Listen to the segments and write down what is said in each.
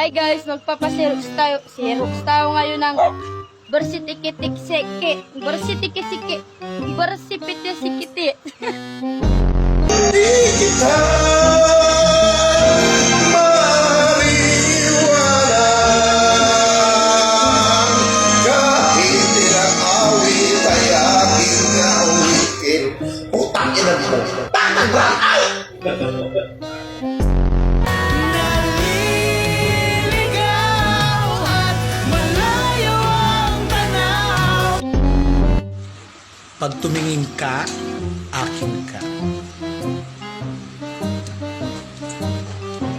Hi guys, magpapasirox tayo. Sirox tayo ngayon ng bersitikitik-siki. Bersitikitik-siki. Bersipiti-sikiti. Di kita maiwanan kahit ilang awit ay aking nauwitin. Utang ina mo! Tatagran! Ay! Pag tumingin ka, akin ka.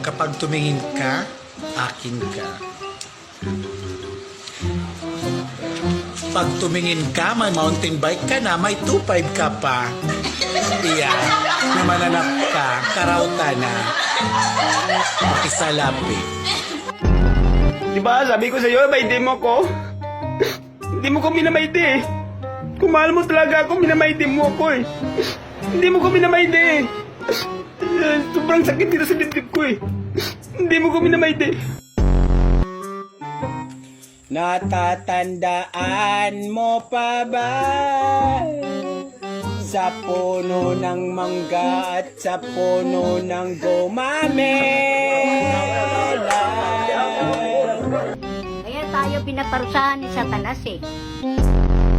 Kapag tumingin ka, akin ka. Pag tumingin ka, may mountain bike ka na, may 2.5 ka pa. Iya, na mananap ka, karauta na. Makisalapit. Diba, sabi ko sa'yo, maite mo ko. Hindi mo ko minamaite eh. Kung mahal mo talaga ako, minamaite mo ako eh. Hindi mo ko minamaite eh. Sobrang sakit dito sa dibdib ko eh. Hindi mo ko minamaite. Natatandaan mo pa ba? Sa puno ng mangga at sa puno ng gumamela. Kaya tayo pinaparusahan ni Satanas eh.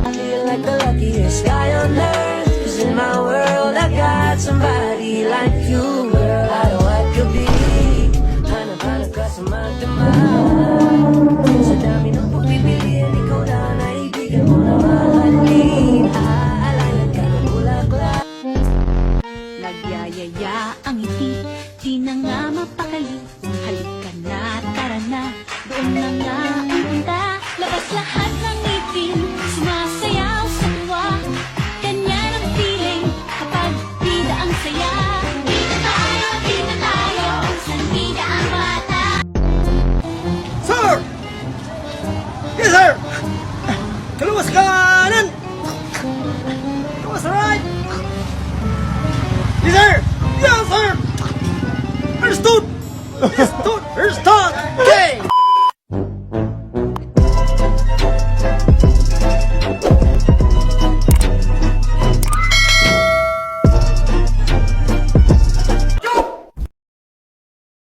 I feel like the luckiest guy on earth, 'cause in my world I got somebody like you, girl. I know I could be hanap-hanap ka sa magdamag. Sa dami ng pagpipilian, ikaw na ang naibigan mo na mahalin. Aalayan ka ng bulaklak. Nagyayaya ang ngiti, di na nga mapakali. Halika na, tara na, doon na nga ang punta. Labas lahat ng ngipin, sumasayaw sa tuwa. Ganyan ang feeling kapag bida ang saya. Bida tayo, saan bida ang bata. Sir! Yes, sir! Kaluwas kanan! Kaluwas right! Yes, sir! Yes, sir! Understood! Yes,